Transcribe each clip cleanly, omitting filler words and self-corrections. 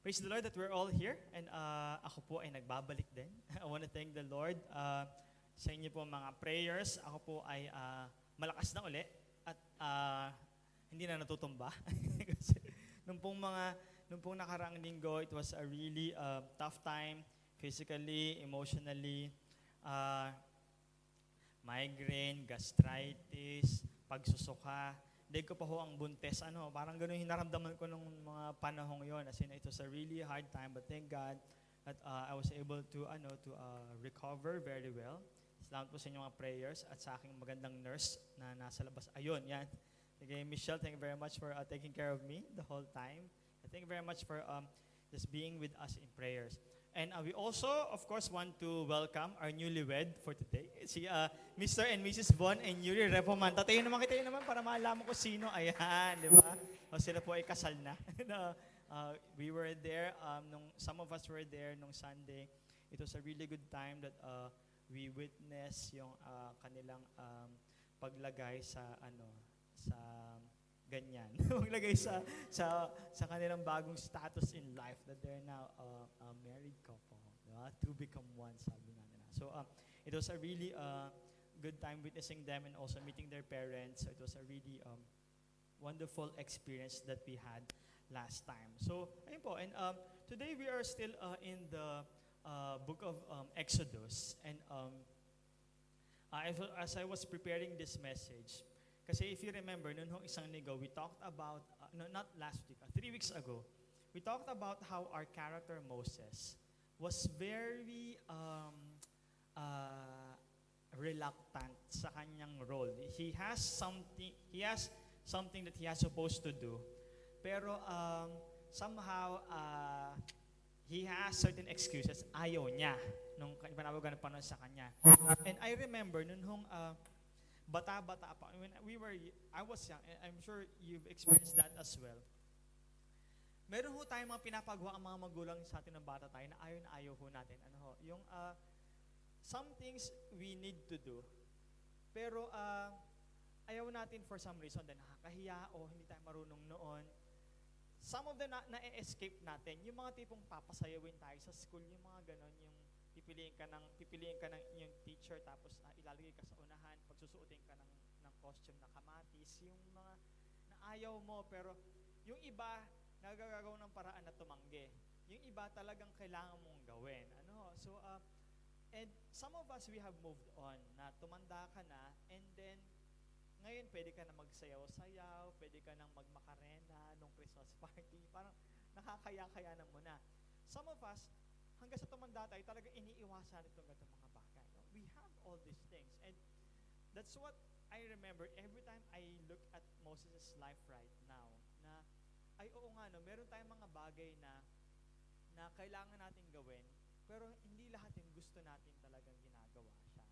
Praise the Lord that we're all here and ako po ay nagbabalik din. I want to thank the Lord sa inyo po mga prayers. Ako po ay malakas na uli at hindi na natutumba. Kasi nung pong nakaraang linggo, it was a really tough time physically, emotionally, migraine, gastritis, pagsusuka. Daig ko pa ho ang buntes, parang gano'n yung naramdaman ko nung mga panahong yon. As in, it was a really hard time, but thank God that I was able to recover very well. Salamat po sa inyong mga prayers at sa aking magandang nurse na nasa labas. Ayun, yan. Okay, Michelle, thank you very much for taking care of me the whole time. Thank you very much for just being with us in prayers. And we also, of course, want to welcome our newlywed for today. Si Mr. and Mrs. Von and Yuri Repoman. Tatayo naman kita yun naman para malaman ko sino. Ayan, di ba? O sila po ay kasal na. We were there, some of us were there nung Sunday. It was a really good time that we witnessed yung kanilang paglagay sa ganyan. Maglagay sa kanilang bagong status in life that they're now a married couple. Diba? To become one, sabi nga nila. So it was a really good time witnessing them and also meeting their parents. So it was a really wonderful experience that we had last time. So ayun po. And today we are still in the book of Exodus. And as I was preparing this message, kasi if you remember, noong isang linggo, we talked about, not last week, 3 weeks ago, we talked about how our character Moses was very reluctant sa kanyang role. He has something that he has supposed to do, pero somehow he has certain excuses. Ayaw niya nung panawagan ng Panginoon sa kanya. And I remember noong bata-bata pa. I was young, and I'm sure you've experienced that as well. Meron ho tayong mga pinapagawa ang mga magulang sa atin ng bata tayo na ayaw na ayaw ho natin. Yung some things we need to do, pero ayaw natin for some reason, dahil nakakahiya o hindi tayo marunong noon. Some of them na-escape natin. Yung mga tipong papasayawin tayo sa school, yung mga ganon, yung pipiliin ka ng yung teacher tapos ilalagay ka sa unahan, pagsusuotin ka ng costume na kamatis, yung mga na ayaw mo pero yung iba nagagagawa ng paraan na tumanggi. Yung iba talagang kailangan mong gawin. So and some of us we have moved on na tumanda ka na and then ngayon pwede ka na magsayaw-sayaw, pwede ka nang magmakarena nung Christmas party, parang nakakaya-kaya na mo na. Some of us hanggang sa tumanda tayo, talaga iniiwasan itong ganitong mga bagay. No? We have all these things. And that's what I remember every time I look at Moses' life right now. Na, ay oo nga, meron tayong mga bagay na kailangan natin gawin, pero hindi lahat yung gusto natin talagang ginagawa siya.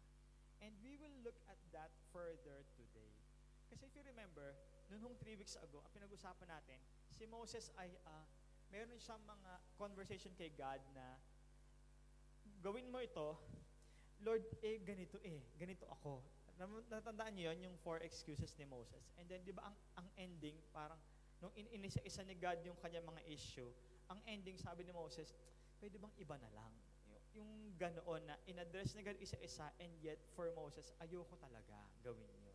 And we will look at that further today. Kasi if you remember, noong 3 weeks ago, ang pinag-usapan natin, si Moses ay meron siyang mga conversation kay God na gawin mo ito, Lord, ganito ako. Natandaan niyo yun, yung 4 excuses ni Moses. And then, di ba, ang ending, parang, nung inisa-isa ni God yung kanya mga issue, ang ending, sabi ni Moses, pwede bang iba na lang? Yung ganoon na, in-address ni God isa-isa, and yet, for Moses, ayoko talaga gawin yun.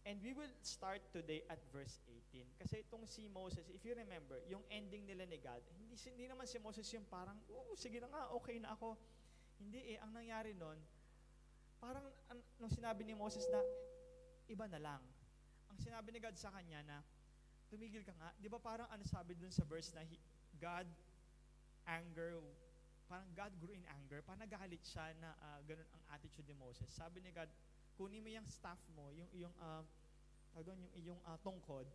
And we will start today at verse 18. Kasi itong si Moses, if you remember, yung ending nila ni God, hindi naman si Moses yung parang, sige na nga, okay na ako. Hindi ang nangyari nun, parang nung sinabi ni Moses na, iba na lang. Ang sinabi ni God sa kanya na, tumigil ka nga. Di ba parang sabi dun sa verse na, God grew in anger. Parang nagalit siya na ganun ang attitude ni Moses. Sabi ni God, kunin mo yung staff mo, yung tungkod,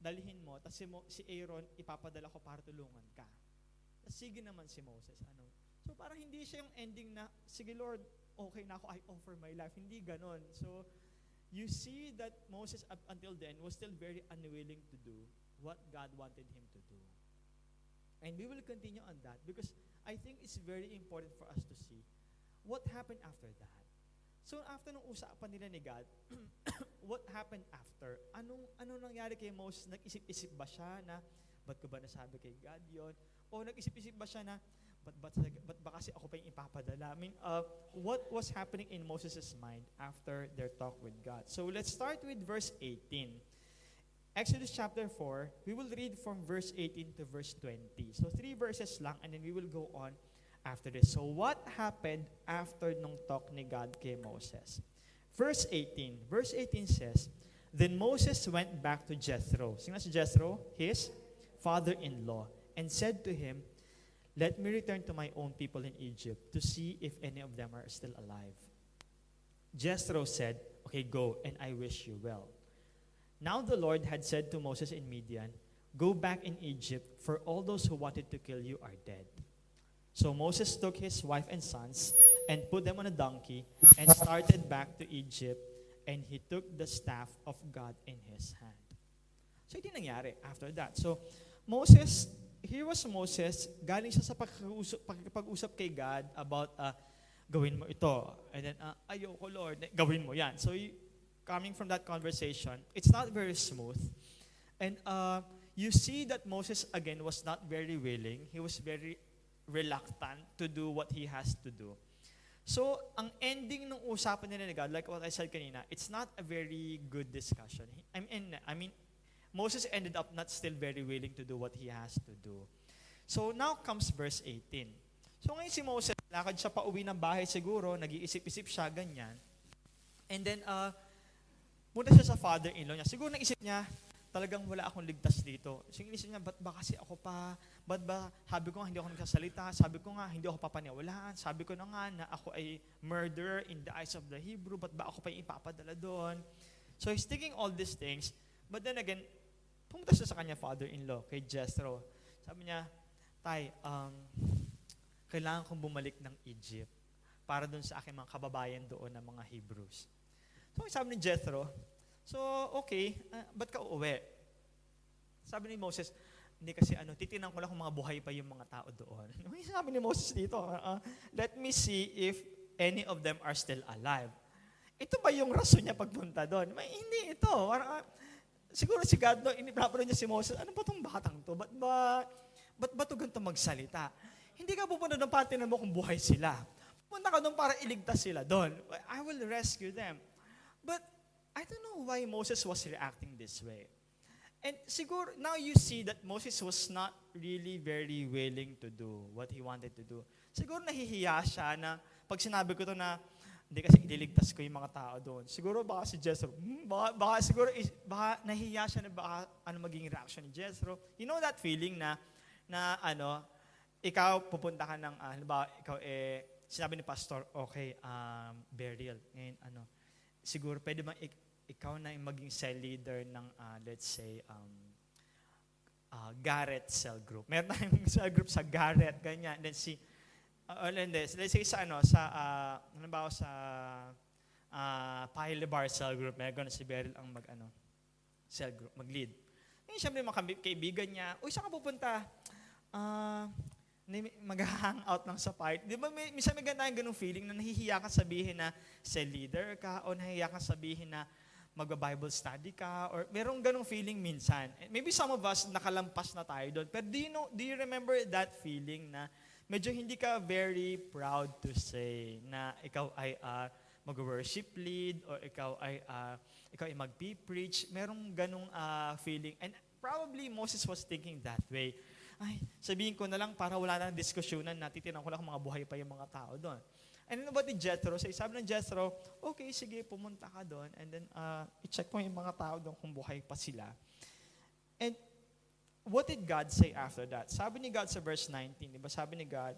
dalhin mo, tapos si Aaron, ipapadala ko para tulungan ka. Tapos sige naman si Moses. So parang hindi siya yung ending na, sige Lord, okay na ako, I offer my life. Hindi ganon. So you see that Moses up until then was still very unwilling to do what God wanted him to do. And we will continue on that because I think it's very important for us to see what happened after that. So after nung usapan nila ni God, what happened after? Anong nangyari kay Moses? Nag-isip-isip ba siya na Ba't ko ba nasabi kay God yon? O nag-isip-isip ba siya na, ba't ba kasi ako pa yung ipapadala? I mean, what was happening in Moses' mind after their talk with God? So let's start with verse 18. Exodus chapter 4, we will read from verse 18 to verse 20. So 3 verses lang, and then we will go on after this. So what happened after nung talk ni God kay Moses? Verse 18. Verse 18 says, Then Moses went back to Jethro. Sino si Jethro? His father-in-law. And said to him, Let me return to my own people in Egypt to see if any of them are still alive. Jethro said, Okay, go, and I wish you well. Now the Lord had said to Moses in Midian, Go back in Egypt, for all those who wanted to kill you are dead. So Moses took his wife and sons and put them on a donkey and started back to Egypt, and he took the staff of God in his hand. So ito nangyari after that. So here was Moses, galing siya sa pag-usap kay God about gawin mo ito. And then, ayoko Lord, gawin mo yan. So coming from that conversation, it's not very smooth. And you see that Moses, again, was not very willing. He was very reluctant to do what he has to do. So, ang ending ng usapan nila ni God, like what I said kanina, it's not a very good discussion. I mean, Moses ended up not still very willing to do what he has to do. So, now comes verse 18. So, ngayon si Moses, lakad siya pa uwi ng bahay siguro, nag-iisip-isip siya, ganyan. And then, punta siya sa father-in-law niya. Siguro naisip niya, talagang wala akong ligtas dito. So inisip niya, ba't ba kasi ako pa? Ba't ba, sabi ko nga, hindi ako nagsasalita. Sabi ko nga, hindi ako papaniwalaan. Sabi ko na nga na ako ay murderer in the eyes of the Hebrew. Ba't ba ako pa yung ipapadala doon? So he's thinking all these things. But then again, pumunta siya sa kanya father-in-law, kay Jethro. Sabi niya, Tay, kailangan kong bumalik ng Egypt para doon sa aking mga kababayan doon ng mga Hebrews. So, sabi ni Jethro, so, okay, ba't ka uuwi? Sabi ni Moses, hindi kasi titinan ko lang kung mga buhay pa yung mga tao doon. Sabi ni Moses dito, let me see if any of them are still alive. Ito ba yung rason niya pagpunta doon? Hindi ito. Siguro si God, inipapalo niya si Moses, ano ba itong batang to? Ba't ba ito ganito magsalita? Hindi ka pupunta doon para tinan mo kung buhay sila. Pupunta ka doon para iligtas sila doon. I will rescue them. But I don't know why Moses was reacting this way. And siguro, now you see that Moses was not really very willing to do what he wanted to do. Siguro nahihiya siya na, pag sinabi ko to na, hindi kasi ililigtas ko yung mga tao doon. Siguro baka si Jethro, baka nahihiya siya na baka maging reaction ni Jethro. You know that feeling na ikaw pupunta ka ng, halimbawa, ikaw sinabi ni pastor, okay, burial. Ngayon, siguro pwede bang ikaw na yung maging cell leader ng, let's say, Garrett cell group. Meron tayong cell group sa Garrett, ganyan. Then let's say sa Pile Bar cell group, meron si Beryl ang cell group, mag-lead. Ngayon, siyempre, mga kaibigan niya, saan ka pupunta? Mag-hang out lang sa party. Di ba, minsan may ganung feeling na nahihiya ka sabihin na cell leader ka o nahihiya ka sabihin na magba-Bible study ka or merong ganung feeling minsan. Maybe some of us nakalampas na tayo doon. Pero do you remember that feeling na medyo hindi ka very proud to say na ikaw ay mag-worship lead or ikaw ay mag-preach? Merong ganung feeling. And probably Moses was thinking that way. Ay, sabihin ko na lang para wala na diskusyonan na titinan ko lang kung mga buhay pa yung mga tao doon. And then about ni Jethro, sabi ng Jethro, okay, sige, pumunta ka doon and then i-check mo yung mga tao doon kung buhay pa sila. And what did God say after that? Sabi ni God sa verse 19, di ba? Sabi ni God,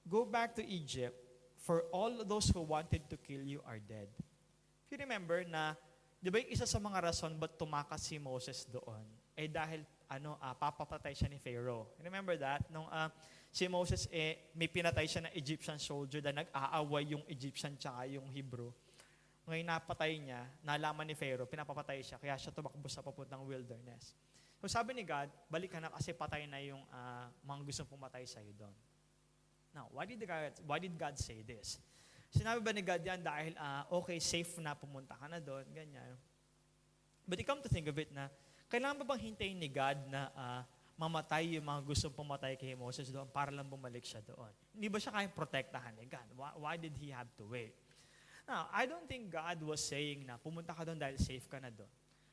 go back to Egypt, for all those who wanted to kill you are dead. If you remember na, di ba yung isa sa mga rason ba't tumakas si Moses doon? Dahil papapatay siya ni Pharaoh. Remember that? Nung si Moses, may pinatay siya na Egyptian soldier na nag-aaway yung Egyptian tsaka yung Hebrew. Ngayon napatay niya, nalaman ni Pharaoh, pinapapatay siya, kaya siya tumakbo sa papuntang wilderness. So sabi ni God, balik ka na kasi patay na yung mga gustong pumatay sa'yo doon. Now, why did God say this? Sinabi ba ni God yan dahil, okay, safe na, pumunta ka na doon, ganyan. But you come to think of it na, kailangan ba bang hintayin ni God na mamatay yung mga gustong pumatay kay Moses doon para lang bumalik siya doon? Hindi ba siya kayang protektahan ni God? Why did he have to wait? Now, I don't think God was saying na pumunta ka doon dahil safe ka na doon.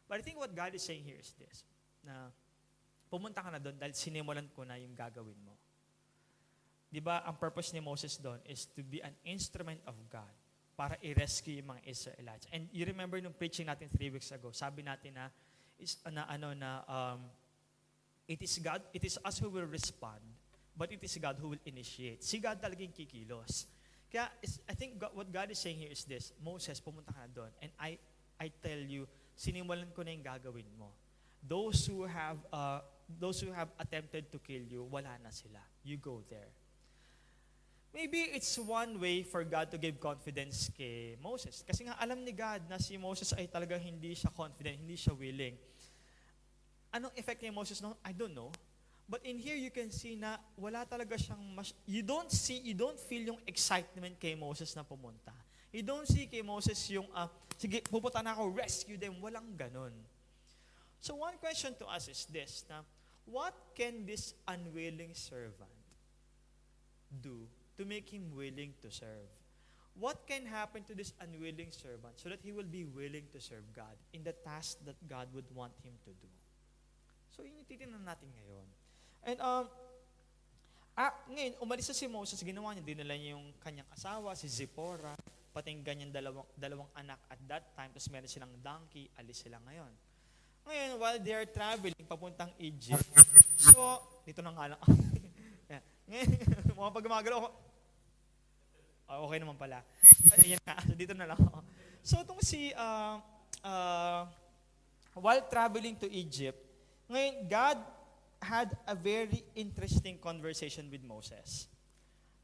But I think what God is saying here is this, na pumunta ka na doon dahil sinimulan ko na yung gagawin mo. Di ba, ang purpose ni Moses doon is to be an instrument of God para i-rescue yung mga Israelites. And you remember nung preaching natin 3 weeks ago, sabi natin na it is us who will respond, but it is God who will initiate. Si God talagang kikilos. Kaya I think what God is saying here is this, Moses, pumunta ka na doon, and I tell you, sinimulan ko na yung gagawin mo. Those who have attempted to kill you, wala na sila. You go there. Maybe it's one way for God to give confidence kay Moses. Kasi nga alam ni God na si Moses ay talagang hindi siya confident, hindi siya willing. Anong effect ni Moses no? I don't know. But in here you can see na wala talaga siyang you don't feel yung excitement kay Moses na pumunta. You don't see kay Moses yung sige, pupunta na ako, rescue them. Walang ganun. So one question to us is this, na what can this unwilling servant do to make him willing to serve? What can happen to this unwilling servant so that he will be willing to serve God in the task that God would want him to do? So yun yung titignan natin ngayon. And ngayon, umalis na si Moses, ginawa niya, dinala niya yung kanyang asawa, si Zipporah, pati yung ganyang dalawang anak at that time, tapos meron silang donkey, alis sila ngayon. Ngayon, while they are traveling, papuntang Egypt, so, dito na nga lang. Ngayon, mga pag gumagalaw ako, okay naman pala. Ayan na, so dito na lang ako. So, itong while traveling to Egypt, ngayon, God had a very interesting conversation with Moses.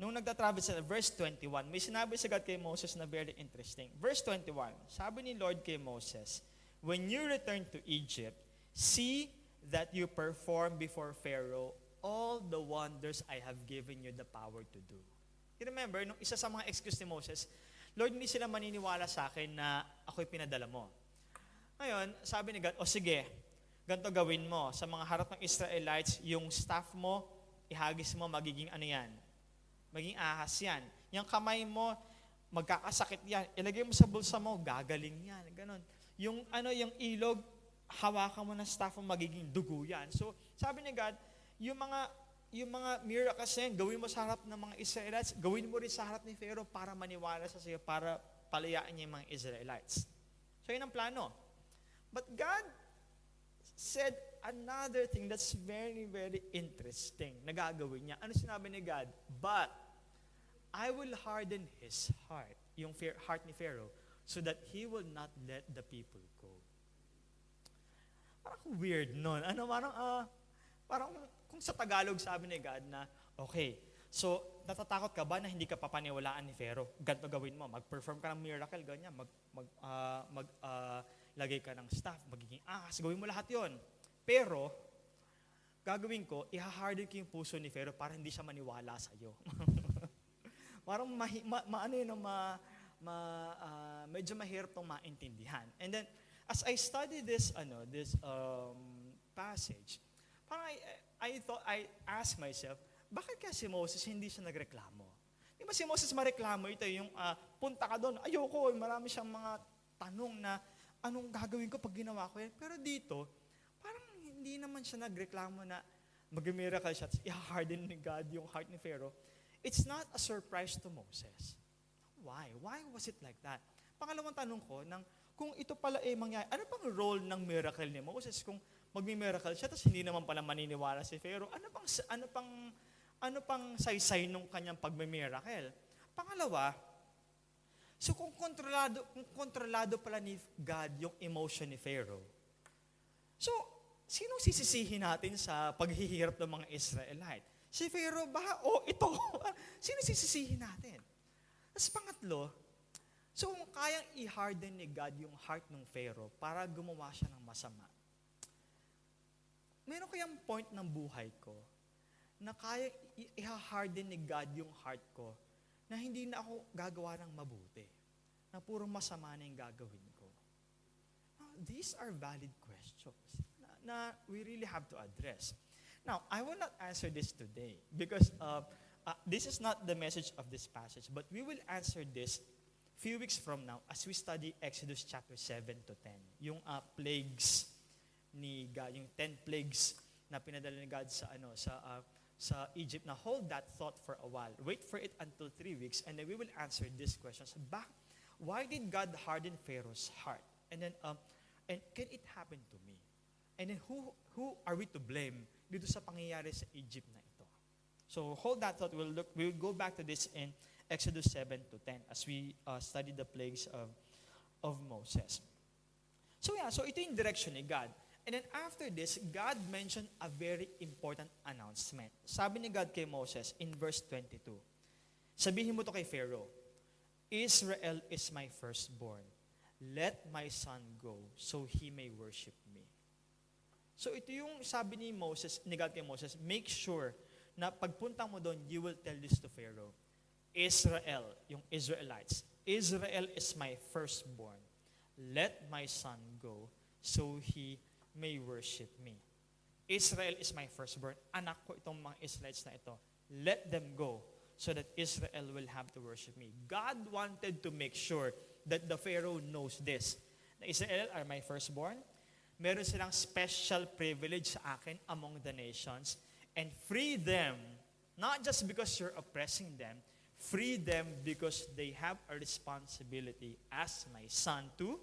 Nung nagtatravel sa verse 21, may sinabi sa God kay Moses na very interesting. Verse 21, sabi ni Lord kay Moses, when you return to Egypt, see that you perform before Pharaoh all the wonders I have given you the power to do. You remember, nung isa sa mga excuse ni Moses, Lord, hindi sila maniniwala sa akin na ako'y pinadala mo. Ngayon, sabi ni God, sige, ganito gawin mo. Sa mga harap ng Israelites, yung staff mo, ihagis mo, magiging ano yan? Magiging ahas yan. Yung kamay mo, magkakasakit yan. Ilagay mo sa bulsa mo, gagaling yan. Ganon. Yung ilog, hawakan mo ng staff mo, magiging dugo yan. So, sabi ni God, yung mga miracles na yan, gawin mo sa harap ng mga Israelites, gawin mo rin sa harap ni Pharaoh para maniwala sa iyo, para palayaan niya yung mga Israelites. So, yun ang plano. But God said another thing that's very, very interesting na gagawin niya. Ano sinabi ni God? But, I will harden his heart, yung heart ni Pharaoh, so that he will not let the people go. Parang weird nun. Parang kung sa Tagalog sabi ni God na, okay, so natatakot ka ba na hindi ka papaniwalaan ni Pharaoh? Ganito gawin mo, mag-perform ka ng miracle, ganyan, lagay ka ng staff, magiging ahas, gawin mo lahat yon. Pero, gagawin ko, iha-harden ko yung puso ni Pharaoh para hindi siya maniwala sa iyo. Parang medyo mahirap itong maintindihan. And then, as I study this passage, parang I asked myself, bakit kaya si Moses hindi siya nagreklamo? Di ba si Moses mareklamo? Ito yung punta ka doon, ayoko, marami siyang mga tanong na anong gagawin ko pag ginawa ko yan. Pero dito, parang hindi naman siya nagreklamo na mag-miracle siya, i-harden ni God yung heart ni Pharaoh. It's not a surprise to Moses. Why? Why was it like that? Pangalawang tanong ko, kung ito pala mangyayari, ano pang role ng miracle ni Moses kung magmi-miracle siya, tapos hindi naman pala maniniwala si Pharaoh, ano pang saysay nung kanyang pagmi-miracle? Pangalawa, so kung kontrolado pala ni God yung emotion ni Pharaoh, so sinong sisisihin natin sa paghihirap ng mga Israelite? Si Pharaoh ba? O ito? Sino sisisihin natin? Tapos pangatlo, so kung kayang i-harden ni God yung heart ng Pharaoh para gumawa siya ng masama, meron kayang point ng buhay ko na kaya i-harden ni God yung heart ko na hindi na ako gagawa ng mabuti, na puro masama na yung gagawin ko? Now, these are valid questions na we really have to address. Now, I will not answer this today because this is not the message of this passage, but we will answer this few weeks from now as we study Exodus chapter 7 to 10. Yung plagues ni God, yung 10 plagues na pinadala ni God sa Egypt. Now, hold that thought for a while. Wait for it until 3 weeks, and then we will answer these questions. Why did God harden Pharaoh's heart? And then, and can it happen to me? And then, who are we to blame dito sa pangyayari sa Egypt na ito? So, hold that thought. We'll go back to this in Exodus 7 to 10 as we study the plagues of Moses. So ito yung direction ni God. And then after this, God mentioned a very important announcement. Sabi ni God kay Moses in verse 22, sabihin mo to kay Pharaoh, Israel is my firstborn. Let my son go so he may worship me. So ito yung sabi ni God kay Moses, make sure na pagpunta mo doon, you will tell this to Pharaoh. Israel, yung Israelites, Israel is my firstborn. Let my son go so he may worship me. Israel is my firstborn. Anak ko itong mga Israelites na ito. Let them go so that Israel will have to worship me. God wanted to make sure that the Pharaoh knows this. Na Israel are my firstborn. Meron silang special privilege sa akin among the nations. And free them, not just because you're oppressing them, free them because they have a responsibility as my son to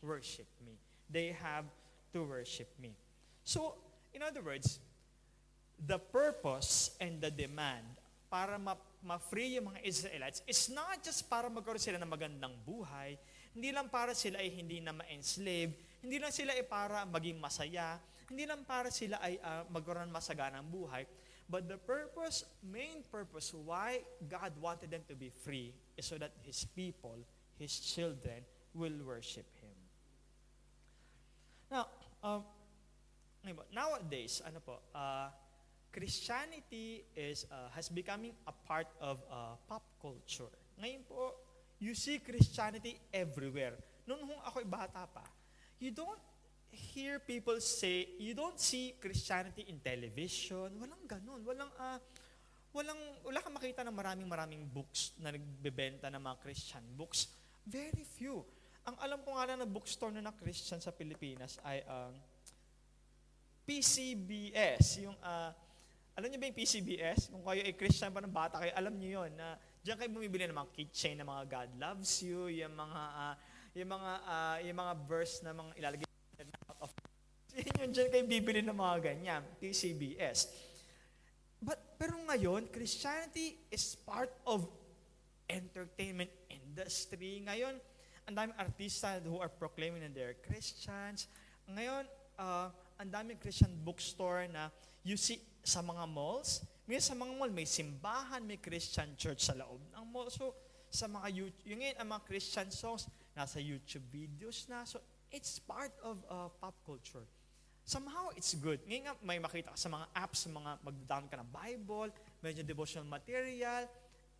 worship me. They have to worship me. So, in other words, the purpose and the demand para ma-free yung mga Israelites is not just para magkaroon sila ng magandang buhay, hindi lang para sila ay hindi na ma-enslave, hindi lang sila ay para maging masaya, hindi lang para sila ay magkaroon ng masaganang buhay, but the main purpose why God wanted them to be free is so that His people, His children, will worship Him. Now, nowadays, Christianity has becoming a part of pop culture. Ngayon po, you see Christianity everywhere. Noong ako'y bata pa, you don't hear people say, you don't see Christianity in television. Walang ganun. Wala kang makita ng maraming books na nagbebenta ng mga Christian books. Very few. Ang alam ko nga lang na bookstore na Christian sa Pilipinas ay PCBS. Alam niyo ba yung PCBS? Kung kayo ay Christian pa ng bata kayo, alam niyo yun. Na diyan kayo bumibili ng mga keychain na mga God loves you, yung mga verse na mga ilalagay of yun dyan kayo bibili ng mga ganyan, PCBS. Pero ngayon, Christianity is part of entertainment industry. Ngayon, ang daming artista who are proclaiming that they're Christians. Ngayon, ang daming Christian bookstore na you see sa mga malls. May sa mga mall, may simbahan, may Christian church sa loob ng mall. So, sa mga YouTube, yung ngayon, ang mga Christian songs, nasa YouTube videos na. So, it's part of pop culture. Somehow, it's good. Ngayon nga, may makita ka sa mga apps, mag-download ka ng Bible, medyo devotional material.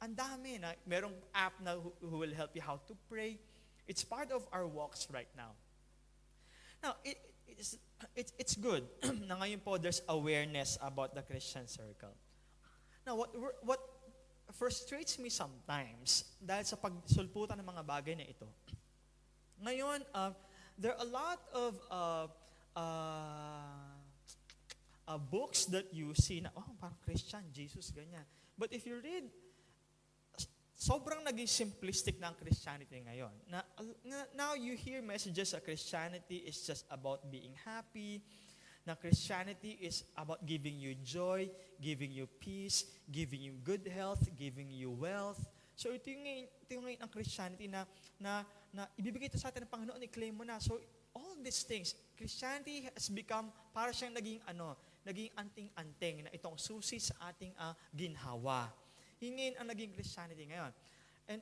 Ang dami na. Merong app na who will help you how to pray. It's part of our walks right now. Now, it's good na ngayon po there's awareness about the Christian circle. Now, what frustrates me sometimes dahil sa pagsulputan ng mga bagay na ito, ngayon, there are a lot of books that you see na, parang Christian, Jesus, ganyan. But if you read, sobrang naging simplistic na ang Christianity ngayon. Now you hear messages that Christianity is just about being happy, na Christianity is about giving you joy, giving you peace, giving you good health, giving you wealth. So ito yung ngayon ang Christianity na ibibigay ito sa atin ng Panginoon, i-claim mo na. So all these things, Christianity has become, para siyang naging anting-anting na itong susi sa ating ginhawa. Hingin ang naging Christianity ngayon. And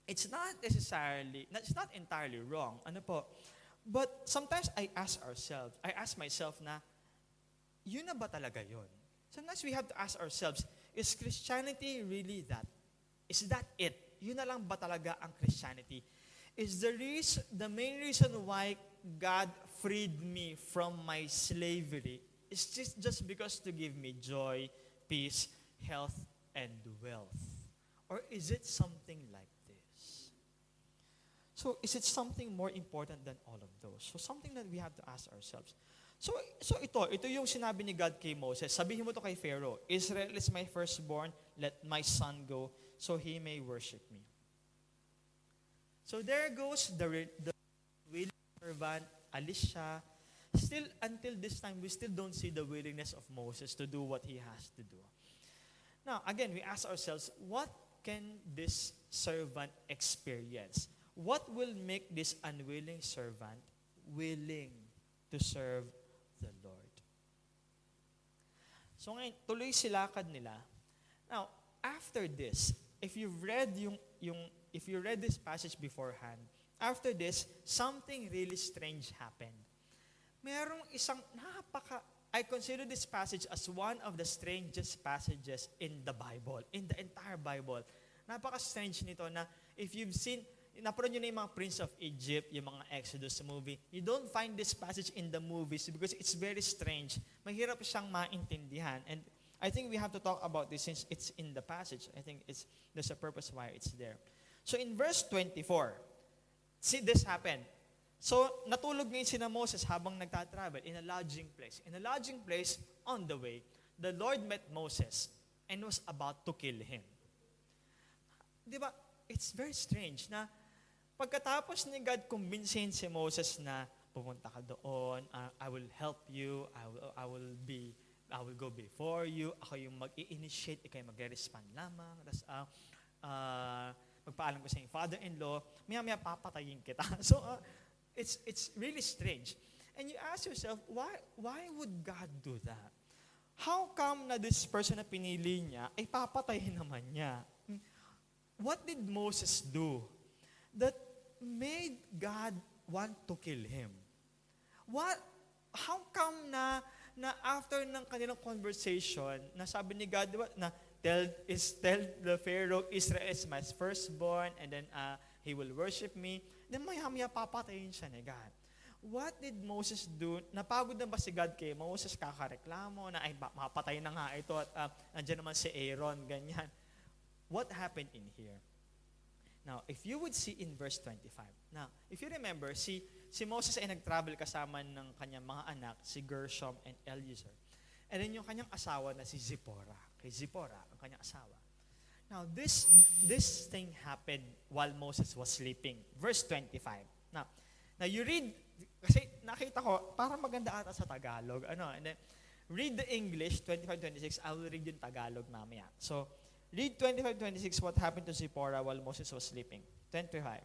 it's not entirely wrong. But sometimes I ask myself na, yun na ba talaga yun? Sometimes we have to ask ourselves, is Christianity really that? Is that it? Yun na lang ba talaga ang Christianity? Is the main reason why God freed me from my slavery Is this just because to give me joy, peace, health, and wealth? Or is it something like this? So is it something more important than all of those? So something that we have to ask ourselves. So ito yung sinabi ni God kay Moses. Sabihin mo to kay Pharaoh, Israel is my firstborn, let my son go, so he may worship me. So there goes the willing servant, alis siya. Still, until this time, we still don't see the willingness of Moses to do what he has to do. Now, again, we ask ourselves, what can this servant experience? What will make this unwilling servant willing to serve the Lord? So ngayon, tuloy silakad nila. Now, after this, if you read this passage beforehand, after this, something really strange happened. Merong isang I consider this passage as one of the strangest passages in the Bible, in the entire Bible. Napaka-strange nito na if you've seen, napanood nyo na yung mga Prince of Egypt, yung mga Exodus movie, you don't find this passage in the movies because it's very strange. Mahirap siyang maintindihan. And I think we have to talk about this since it's in the passage. I think there's a purpose why it's there. So in verse 24, see this happened. So, natulog ngayon sina Moses habang nagtatravel in a lodging place. In a lodging place, on the way, the Lord met Moses and was about to kill him. Di ba? It's very strange na pagkatapos ni God kumbinsihin si Moses na pumunta ka doon, I will help you, I will go before you, ako yung mag-i-initiate, ikaw yung mag-respond lamang. Tapos, magpaalam ko sa iyong father-in-law, maya-maya papatayin kita. So, it's really strange. And you ask yourself, why would God do that? How come na this person na pinili niya, ay papatayin naman niya? What did Moses do that made God want to kill him? How come na after ng kanilang conversation, na sabi ni God, diba, na tell the Pharaoh, Israel is my firstborn, and then he will worship me, then maya-maya papatayin siya ni God. What did Moses do? Napagod na ba si God kay Moses, kakareklamo na ay mapatay na nga ito at nandiyan naman si Aaron, ganyan. What happened in here? Now, if you would see in verse 25. Now, if you remember, si Moses ay nag-travel kasama ng kanyang mga anak, si Gershom and Eliezer. And then yung kanyang asawa na si Zipporah. Kay Zipporah, ang kanyang asawa. Now, this thing happened while Moses was sleeping. Verse 25. Now you read, kasi nakita ko, parang maganda ata sa Tagalog. And then, read the English, 25-26. I will read yung Tagalog mamaya. So, read 25-26, what happened to Zipporah while Moses was sleeping. 25.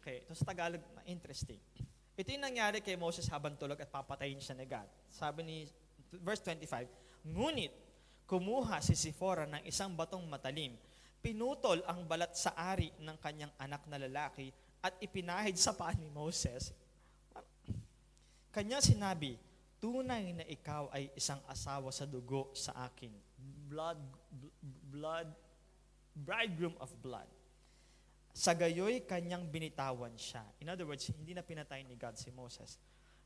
Okay, ito sa Tagalog, interesting. Ito yung nangyari kay Moses habang tulog at papatayin siya ni God. Sabi ni, verse 25, ngunit, kumuha si Zipporah ng isang batong matalim, pinutol ang balat sa ari ng kanyang anak na lalaki at ipinahid sa paa ni Moses. Kanya sinabi, tunay na ikaw ay isang asawa sa dugo sa akin. Bridegroom of blood. Sa gayoy, kanyang binitawan siya. In other words, hindi na pinatay ni God si Moses.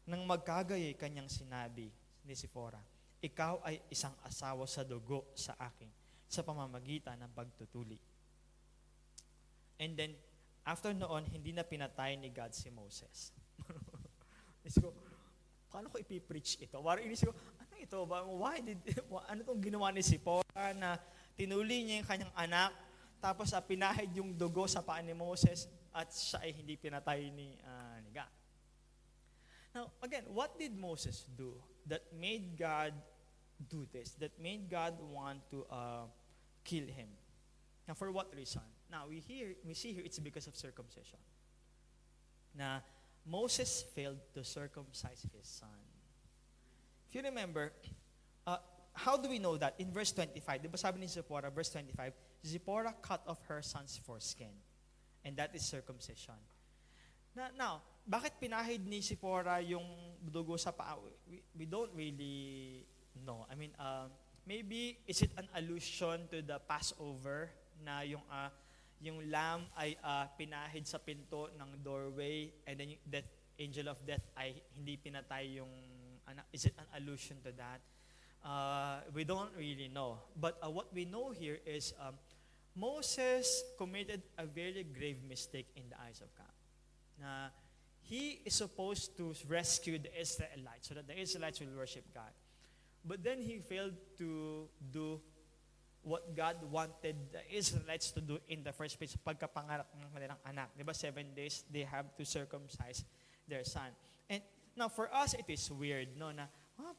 Nang magkagayoy, kanyang sinabi ni Zipporah, ikaw ay isang asawa sa dugo sa akin sa pamamagitan ng pagtutuli. And then, after noon, hindi na pinatay ni God si Moses. Isip ko, paano ko ipipreach ito? Isip ko, ano ito? Ano itong ginawa ni Zipporah na tinuli niya yung kanyang anak, tapos pinahid yung dugo sa paa ni Moses at siya ay hindi pinatay ni God. Now, again, what did Moses do that made God do this? That made God want to kill him? Now, for what reason? Now, we see here it's because of circumcision. Na Moses failed to circumcise his son. If you remember, how do we know that? In verse 25, di ba sabi ni Zipporah, verse 25, Zipporah cut off her son's foreskin. And that is circumcision. Now, bakit pinahid ni Sipora yung dugo sa paa? We don't really know. I mean, maybe is it an allusion to the Passover na yung lamb ay pinahid sa pinto ng doorway, and then that angel of death ay hindi pinatay yung anak? Is it an allusion to that? We don't really know. But what we know here is Moses committed a very grave mistake in the eyes of God. Na he is supposed to rescue the Israelites so that the Israelites will worship God. But then he failed to do what God wanted the Israelites to do in the first place, pagkapangarap ng kanilang anak. Diba, 7 days, they have to circumcise their son. And now, for us, it is weird, no, na,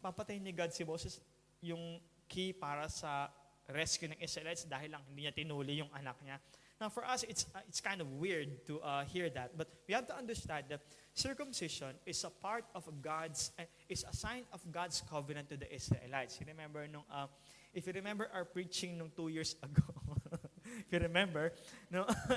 papatayin ni God si Moses, yung key para sa rescue ng Israelites dahil lang hindi niya tinuli yung anak niya. Now, for us, it's kind of weird to hear that. But we have to understand that circumcision is a part of is a sign of God's covenant to the Israelites. You remember if you remember our preaching 2 years ago, if you remember,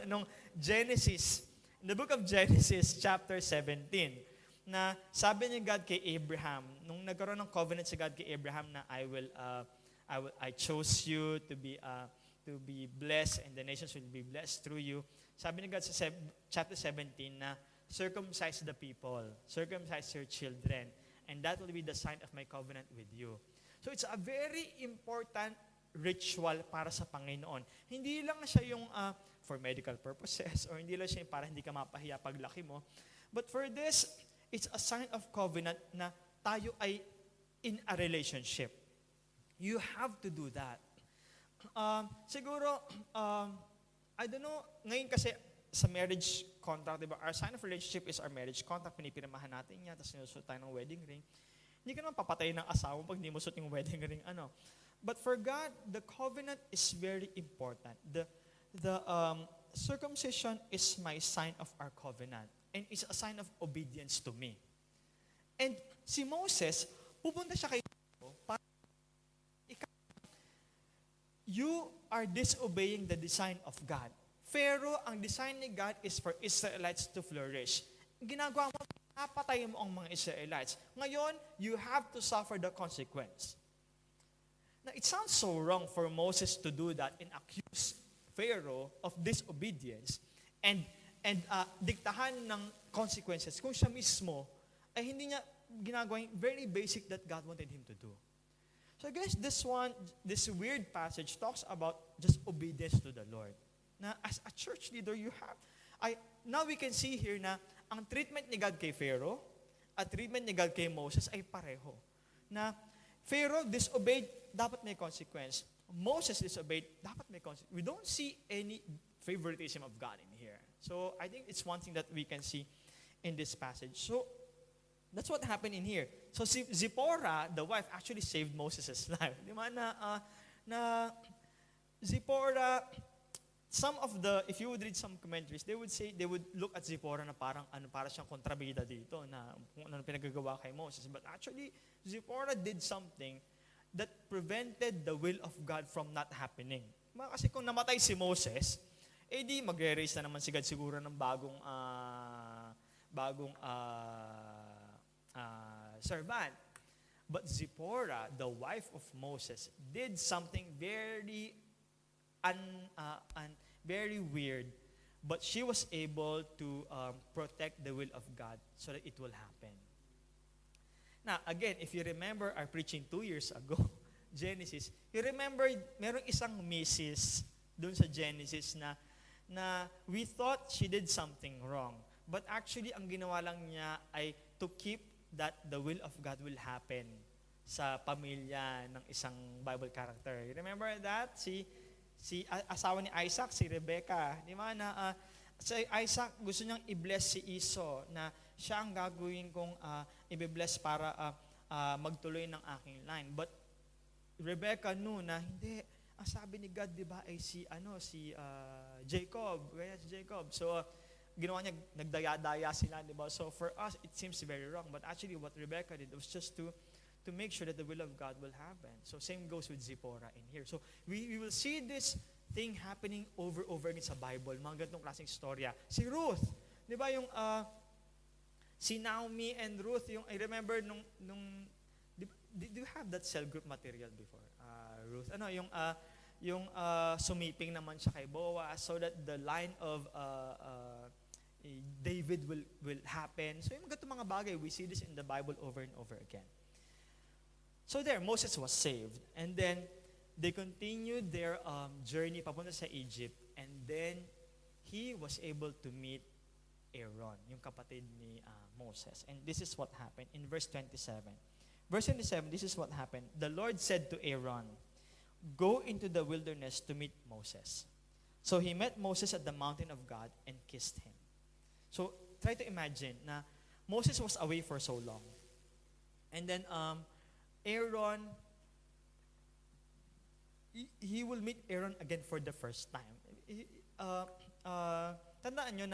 nung Genesis, in the book of Genesis, chapter 17, na sabi ni God kay Abraham, nung nagkaroon ng covenant si God kay Abraham na I chose you to be blessed and the nations will be blessed through you. Sabi ni God sa chapter 17 na circumcise the people, circumcise your children, and that will be the sign of my covenant with you. So it's a very important ritual para sa Panginoon. Hindi lang siya yung for medical purposes or hindi lang siya para hindi ka mapahiya paglaki mo. But for this, it's a sign of covenant na tayo ay in a relationship. You have to do that. Siguro, I don't know, ngayon kasi sa marriage contract, diba, our sign of relationship is our marriage contract, pinipirmahan natin yan, tapos sinusuot tayo ng wedding ring. Hindi ka naman papatayin ng asawa pag hindi mo suot yung wedding ring. But for God, the covenant is very important. The circumcision is my sign of our covenant, and it's a sign of obedience to me. And si Moses, pupunta siya kay para you are disobeying the design of God. Pero ang design ni God is for Israelites to flourish. Ginagawa mo, napatayin mo ang mga Israelites. Ngayon, you have to suffer the consequence. Now, it sounds so wrong for Moses to do that and accuse Pharaoh of disobedience and diktahan ng consequences kung siya mismo ay hindi niya ginagawa yung very basic that God wanted him to do. So I guess this weird passage talks about just obedience to the Lord. Na as a church leader, now we can see here na ang treatment ni God kay Pharaoh at treatment ni God kay Moses ay pareho. Na Pharaoh disobeyed, dapat may consequence. Moses disobeyed, dapat may consequence. We don't see any favoritism of God in here. So I think it's one thing that we can see in this passage. So that's what happened in here. So Zipporah, the wife, actually saved Moses' life. Di ba na Zipporah, if you would read some commentaries, they would look at Zipporah na para siyang kontrabida dito na kung ano pinagagawa kay Moses. But actually, Zipporah did something that prevented the will of God from not happening. Kasi kung namatay si Moses, di magre-raise na naman si God siguro ng bagong servant. But Zipporah, the wife of Moses, did something very very weird, but she was able to protect the will of God so that it will happen. Now, again, if you remember our preaching 2 years ago, Genesis, you remember merong isang Mrs. dun sa Genesis na we thought she did something wrong. But actually, ang ginawa lang niya ay to keep that the will of God will happen sa pamilya ng isang Bible character. You remember that? Si asawa ni Isaac, si Rebecca. Di ba na si Isaac gusto niyang i-bless si Esau na siya ang gagawin kong i-bless para magtuloy ng aking line. But Rebecca na hindi. Ang sabi ni God, di ba, ay si Jacob. Kaya si Jacob. So, ginawa niya, nagdaya-daya sila, di ba? So, for us, it seems very wrong. But actually, what Rebecca did was just to make sure that the will of God will happen. So, same goes with Zipporah in here. So, we will see this thing happening over again sa Bible. Mga ganitong klaseng istorya. Si Ruth, di ba yung Si Naomi and Ruth, I remember did you have that cell group material before? Ruth, sumiping naman siya kay Boaz so that the line of David will happen. So yung mga bagay, we see this in the Bible over and over again. So there, Moses was saved. And then, they continued their journey papunta sa Egypt. And then, he was able to meet Aaron, yung kapatid ni Moses. And this is what happened in verse 27. Verse 27, this is what happened. The Lord said to Aaron, "Go into the wilderness to meet Moses." So he met Moses at the mountain of God and kissed him. So try to imagine na Moses was away for so long. And then Aaron, he will meet Aaron again for the first time. Tandaan nyo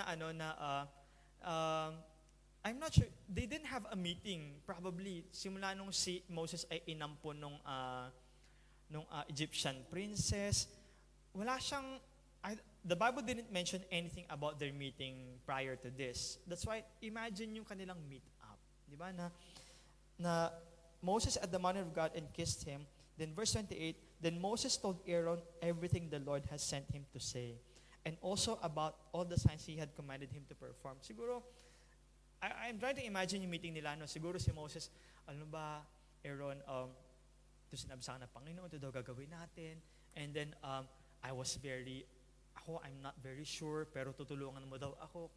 I'm not sure, they didn't have a meeting probably simula nung si Moses ay inampon nung Egyptian princess. Wala siyang, the Bible didn't mention anything about their meeting prior to this. That's why, imagine yung kanilang meet up. Di ba? Na Moses at the mountain of God and kissed him. Then verse 28, then Moses told Aaron everything the Lord has sent him to say. And also about all the signs he had commanded him to perform. Siguro, I'm trying to imagine yung meeting nila. No? Siguro si Moses, ano ba, Aaron, ito sinabi sa akin ng Panginoon, ito daw gagawin natin. And then, I'm not very sure, pero tutulungan mo daw ako.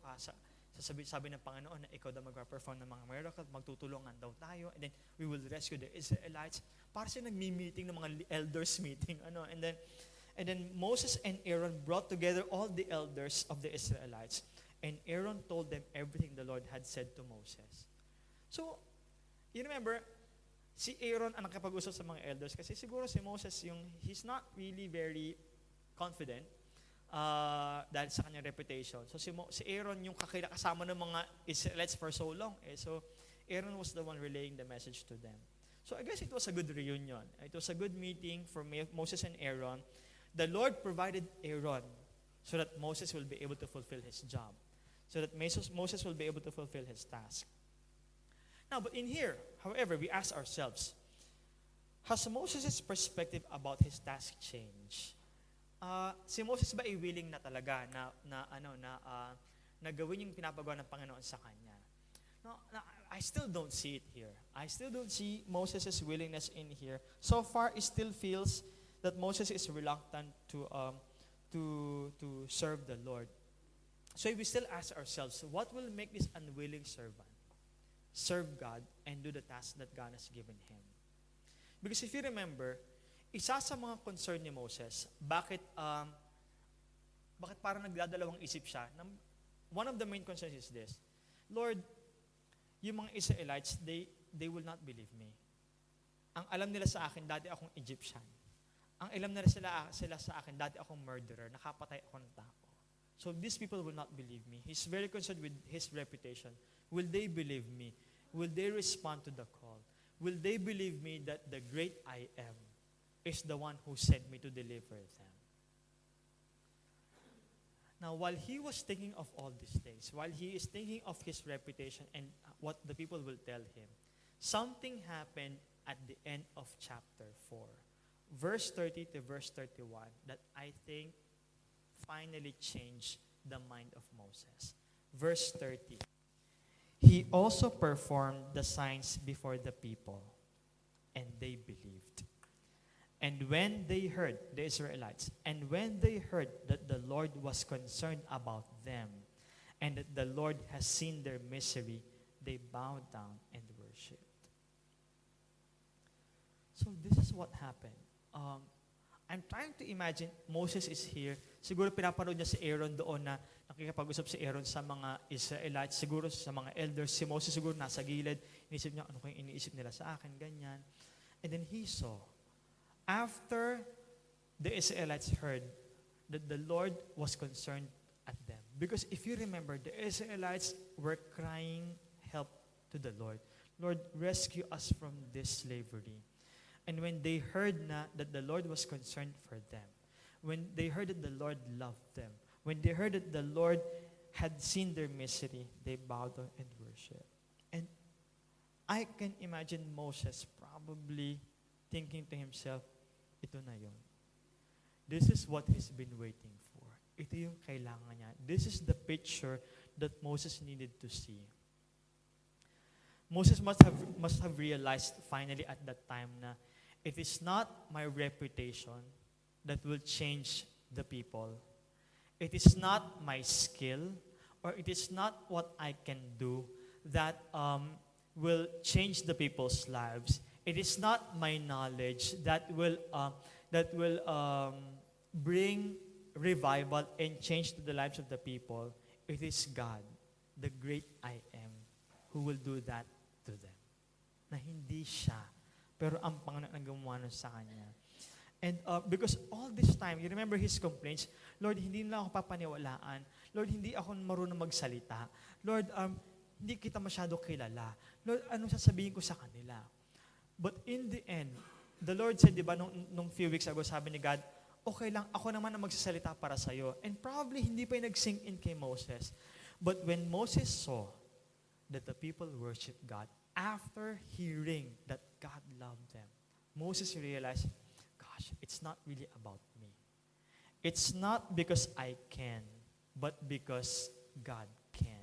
Sabi ng Panginoon na ikaw daw mag-perform ng mga miracle, magtutulungan daw tayo. And then, we will rescue the Israelites. Para siya nagmi-meeting ng mga elders meeting. And then Moses and Aaron brought together all the elders of the Israelites. And Aaron told them everything the Lord had said to Moses. So, you remember, si Aaron ang nakapag-usap sa mga elders kasi siguro si Moses he's not really very confident dahil sa kanyang reputation. So si Aaron yung kasama ng mga Israelites for so long. So Aaron was the one relaying the message to them. So I guess it was a good reunion. It was a good meeting for Moses and Aaron. The Lord provided Aaron so that Moses will be able to fulfill his job. So that Moses will be able to fulfill his task. Now, but in here, however, we ask ourselves, has Moses' perspective about his task changed? Si Moses ba ay willing na talaga na gawin yung pinapagawa ng Panginoon sa kanya? No, I still don't see it here. I still don't see Moses' willingness in here. So far, it still feels that Moses is reluctant to serve the Lord. So we still ask ourselves, what will make this unwilling servant serve God and do the task that God has given him? Because if you remember, isa sa mga concern ni Moses, bakit parang nagdadalawang isip siya? One of the main concerns is this: Lord, yung mga Israelites, they will not believe me. Ang alam nila sa akin, dati akong Egyptian. Ang alam nila sila sa akin, dati akong murderer, nakapatay ako ng tao. So these people will not believe me. He's very concerned with his reputation. Will they believe me? Will they respond to the call? Will they believe me that the great I am is the one who sent me to deliver them? Now, while he was thinking of all these things, while he is thinking of his reputation and what the people will tell him, something happened at the end of chapter 4. Verse 30 to verse 31 that I think finally changed the mind of Moses. Verse 30. He also performed the signs before the people, and they believed. And when they heard, the Israelites, and when they heard that the Lord was concerned about them, and that the Lord has seen their misery, they bowed down and worshipped. So this is what happened. I'm trying to imagine, Moses is here. Siguro pinapanood niya si Aaron doon na nakikipag-usap si Aaron sa mga Israelites, siguro sa mga elders. Si Moses siguro nasa gilid. Inisip niya, ano kayong iniisip nila sa akin, ganyan. And then he saw, after the Israelites heard that the Lord was concerned at them. Because if you remember, the Israelites were crying help to the Lord. Lord, rescue us from this slavery. And when they heard that the Lord was concerned for them, when they heard that the Lord loved them, when they heard that the Lord had seen their misery, they bowed down and worshiped. I can imagine Moses probably thinking to himself, ito na yun. This is what he's been waiting for. Ito yung kailangan niya. This is the picture that Moses needed to see. Moses must have realized finally at that time na it is not my reputation that will change the people. It is not my skill or it is not what I can do that will change the people's lives. It is not my knowledge that will bring revival and change to the lives of the people. It is God, the great I am, who will do that to them. Na hindi siya, pero ang Panginoon ang gumawa nun sa kanya. And because all this time, you remember his complaints, Lord, hindi nila ako papaniwalaan. Lord, hindi ako marunong magsalita. Lord, hindi kita masyado kilala. Lord, anong sasabihin ko sa kanila? But in the end, the Lord said, di ba, nung few weeks ago, sabi ni God, okay lang, ako naman ang magsasalita para sa'yo. And probably hindi pa yung nag-sink in kay Moses. But when Moses saw that the people worship God, after hearing that God loved them, Moses realized, gosh, it's not really about me. It's not because I can, but because God can.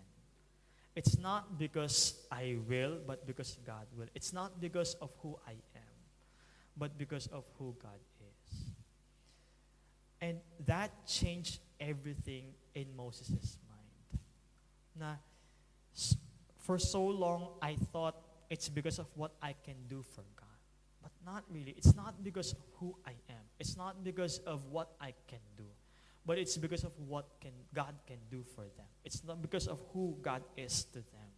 It's not because I will, but because God will. It's not because of who I am, but because of who God is. And that changed everything in Moses' mind. Na, for so long, I thought it's because of what I can do for God. But not really. It's not because of who I am. It's not because of what I can do. But it's because of what God can do for them. It's not because of who God is to them.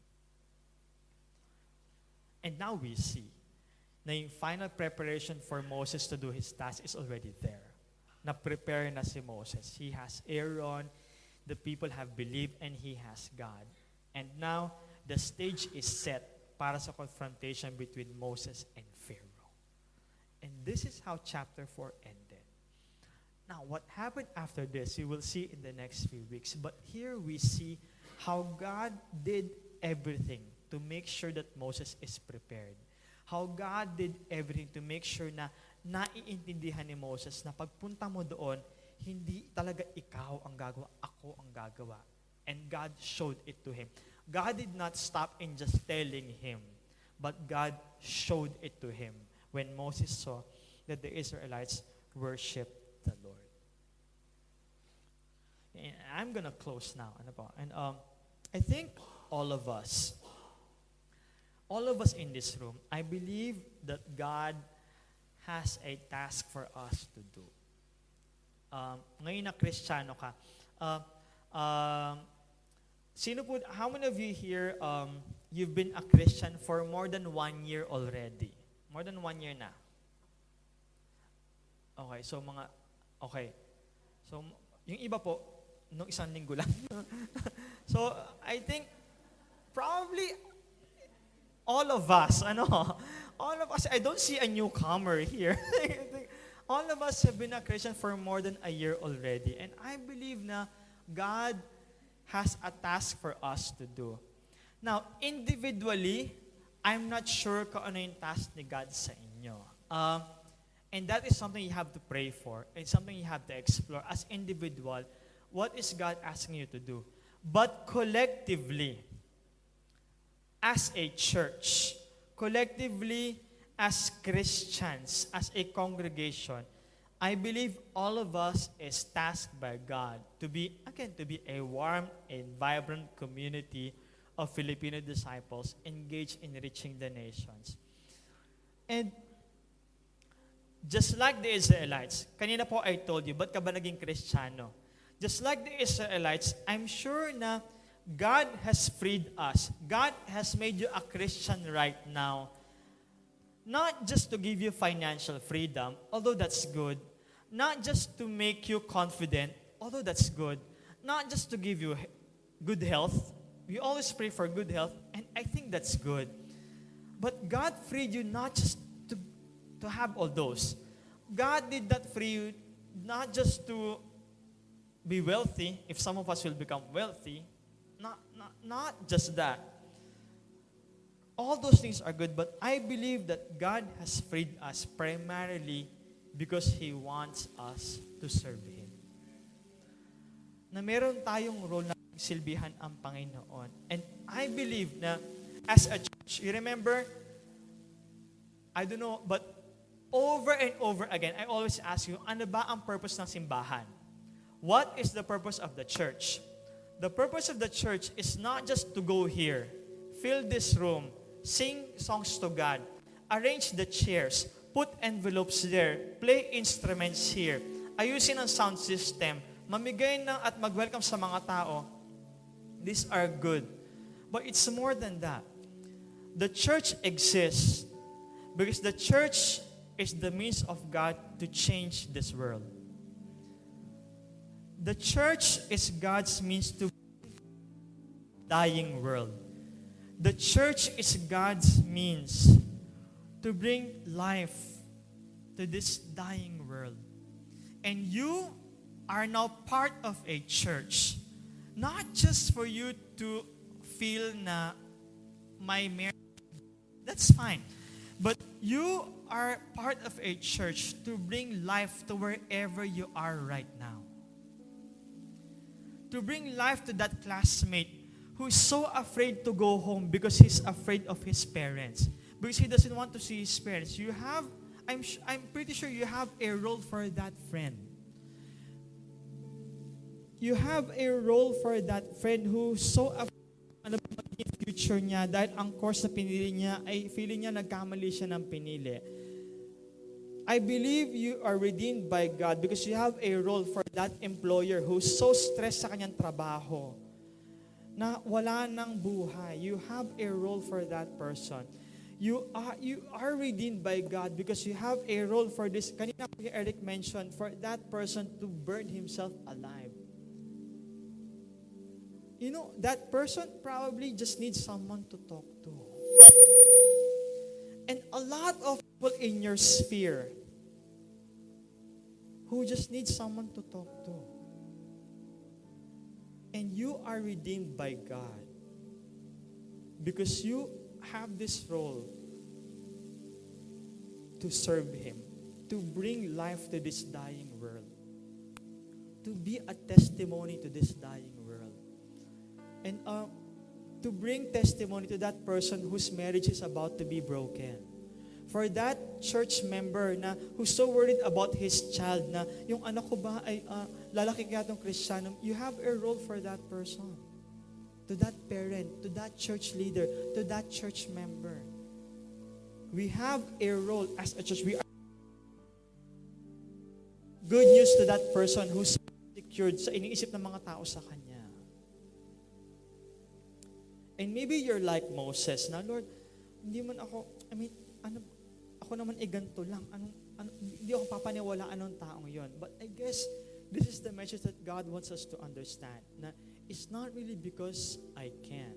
And now we see na yung final preparation for Moses to do his task is already there. Na-prepare na si Moses. He has Aaron, the people have believed, and he has God. And now, the stage is set para sa confrontation between Moses and Pharaoh. And this is how chapter 4 ended. Now, what happened after this, you will see in the next few weeks. But here we see how God did everything to make sure that Moses is prepared. How God did everything to make sure na naiintindihan ni Moses na pagpunta mo doon, hindi talaga ikaw ang gagawa, ako ang gagawa. And God showed it to him. God did not stop in just telling him, but God showed it to him when Moses saw that the Israelites worshiped the Lord. And I'm gonna close now. And I think all of us in this room, I believe that God has a task for us to do. Ngayon na Kristiyano ka, how many of you here, you've been a Christian for more than 1 year already? More than 1 year na? Okay, so yung iba po, nung isang linggo lang. So, I think, probably, all of us, I don't see a newcomer here. All of us have been a Christian for more than a year already. And I believe na God has a task for us to do. Now, individually, I'm not sure kung ano yung task ni God sa inyo. And that is something you have to pray for. It's something you have to explore. As individual, what is God asking you to do? But collectively, as a church, collectively, as Christians, as a congregation, I believe all of us is tasked by God to be a warm and vibrant community of Filipino disciples engaged in reaching the nations. And just like the Israelites, kanina po I told you, ba't ka ba naging Kristiyano? Just like the Israelites, I'm sure na God has freed us. God has made you a Christian right now. Not just to give you financial freedom, although that's good. Not just to make you confident, although that's good. Not just to give you good health. We always pray for good health, and I think that's good. But God freed you not just to have all those. God did that for you not just to be wealthy, if some of us will become wealthy, not just that. All those things are good, but I believe that God has freed us primarily because He wants us to serve Him. Na meron tayong role na silbihan ang Panginoon. And I believe na as a church, you remember, I don't know, but over and over again, I always ask you, ano ba ang purpose ng simbahan? What is the purpose of the church? The purpose of the church is not just to go here, fill this room, sing songs to God, arrange the chairs, put envelopes there, play instruments here, ayusin ang sound system, mamigay ng at mag-welcome sa mga tao. These are good. But it's more than that. The church exists because the church is the means of God to change this world. The church is God's means to dying world. The church is God's means to bring life to this dying world. And you are now part of a church. Not just for you to feel na may merit. That's fine. But you are part of a church to bring life to wherever you are right now. To bring life to that classmate who is so afraid to go home because he's afraid of his parents. Because he doesn't want to see his parents. You have, I'm pretty sure you have a role for that friend. You have a role for that friend who's so afraid ano ba magiging future niya dahil ang course na pinili niya ay feeling niya nagkamali siya ng pinili. I believe you are redeemed by God because you have a role for that employer who's so stressed sa kanyang trabaho na wala ng buhay. You have a role for that person. You are redeemed by God because you have a role for this. Kanina Eric mentioned, for that person to burn himself alive. You know, that person probably just needs someone to talk to. And a lot of people in your sphere who just need someone to talk to. And you are redeemed by God because you have this role to serve Him, to bring life to this dying world, to be a testimony to this dying world, and to bring testimony to that person whose marriage is about to be broken. For that church member na who's so worried about his child na yung anak ko ba ay lalaki kaya tong Kristiyano, you have a role for that person. To that parent, to that church leader, to that church member. We have a role as a church. We are good news to that person who's secured sa iniisip ng mga tao sa kanya. And maybe you're like Moses na, Lord, hindi man ako, ako naman ganito lang. Hindi ako papaniwalaan ng taong yon. But I guess this is the message that God wants us to understand. Na it's not really because I can.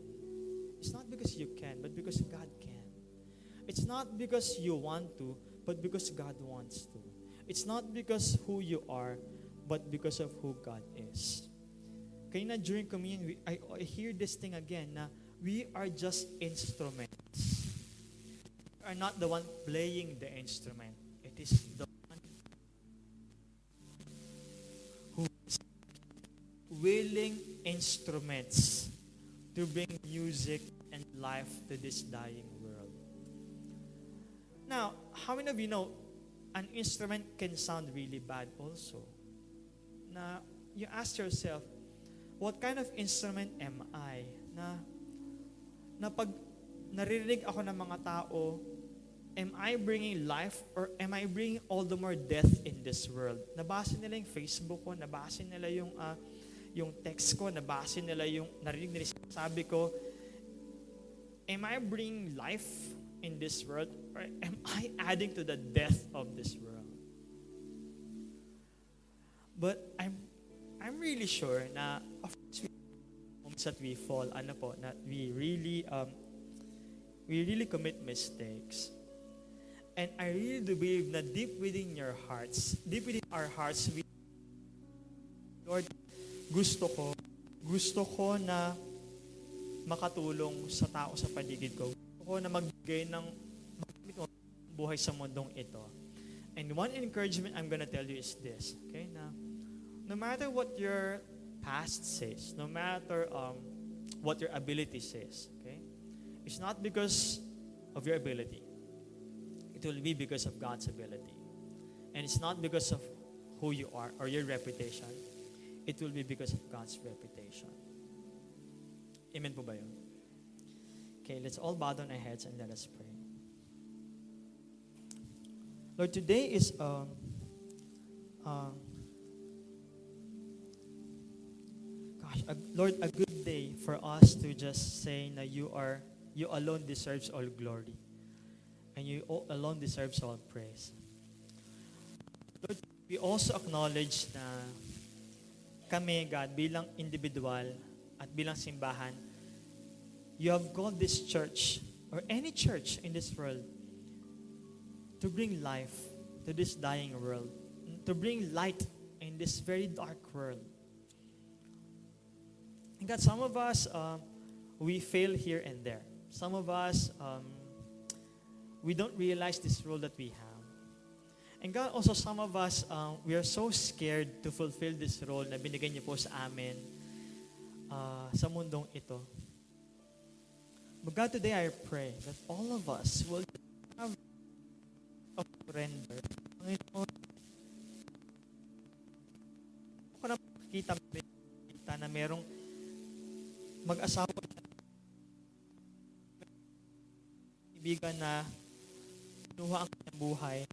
It's not because you can, but because God can. It's not because you want to, but because God wants to. It's not because who you are, but because of who God is. Kaya na during communion, I hear this thing again na we are just instruments. We are not the one playing the instrument. It is the one who is willing instruments to bring music and life to this dying world. Now, how many of you know an instrument can sound really bad also? Na you ask yourself, what kind of instrument am I? Na pag naririnig ako ng mga tao, am I bringing life or am I bringing all the more death in this world? Nabasa nila yung Facebook ko, nabasa nila yung text ko, nabasa nila yung narinig nila sabi ko, am I bringing life in this world or am I adding to the death of this world? But I'm really sure na of course moments that we fall, that we really commit mistakes. And I really do believe na deep within our hearts, Lord, gusto ko na makatulong sa tao sa paligid ko. Gusto ko ako na magbigay ng buhay sa mundong ito. And one encouragement I'm gonna tell you is this, okay? Na no matter what your past says, no matter what your ability says, okay? It's not because of your ability. It will be because of God's ability. And it's not because of who you are or your reputation. It will be because of God's reputation. Amen po ba yun? Okay, let's all bow down our heads and let us pray. Lord, today is Lord, a good day for us to just say that you alone deserves all glory. And you alone deserves all praise. Lord, we also acknowledge na kami, God, bilang individual at bilang simbahan, you have called this church or any church in this world to bring life to this dying world, to bring light in this very dark world. And God, some of us, we fail here and there. Some of us, we don't realize this role that we have. And God, also some of us, we are so scared to fulfill this role na binigay niyo po sa amin sa mundong ito. But God, today I pray that all of us will have a surrender. Panginoon, ako na makita na merong mag-asawa na ibigan na kinuha ang kanyang buhay.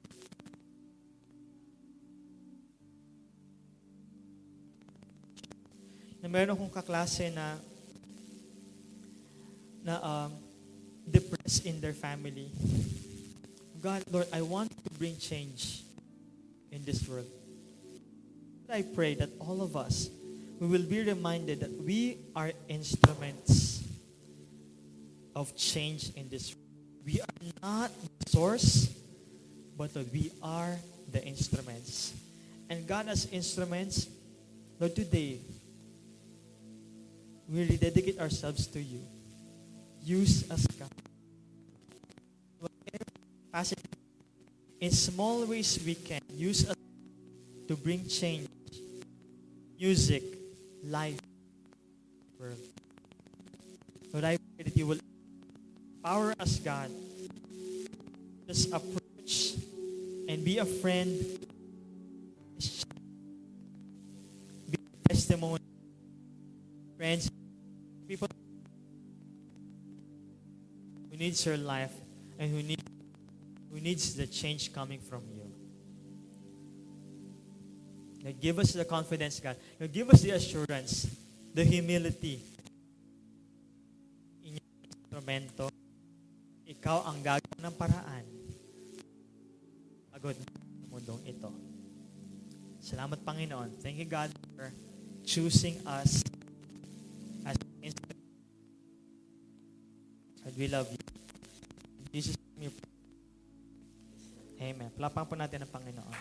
Na meron akong kaklase na depressed in their family. God, Lord, I want to bring change in this world. I pray that all of us, we will be reminded that we are instruments of change in this world. We are not the source, but that we are the instruments. And God, as instruments, Lord, today, we rededicate ourselves to you. Use us, God. Whatever capacity, in small ways we can, use us to bring change, music, life, world. Lord, I pray that you will empower us, God, just approach and be a friend, be a testimony, friends, people who needs your life and who needs the change coming from you. Lord, give us the confidence, God. Lord, give us the assurance, the humility. Inyong instrumento, ikaw ang gagawa ng paraan. Agad sa mundong ito. Salamat, Panginoon. Thank you, God, for choosing us as instruments. God, we love you. In Jesus' name, amen. Palakpakan po natin ang Panginoon.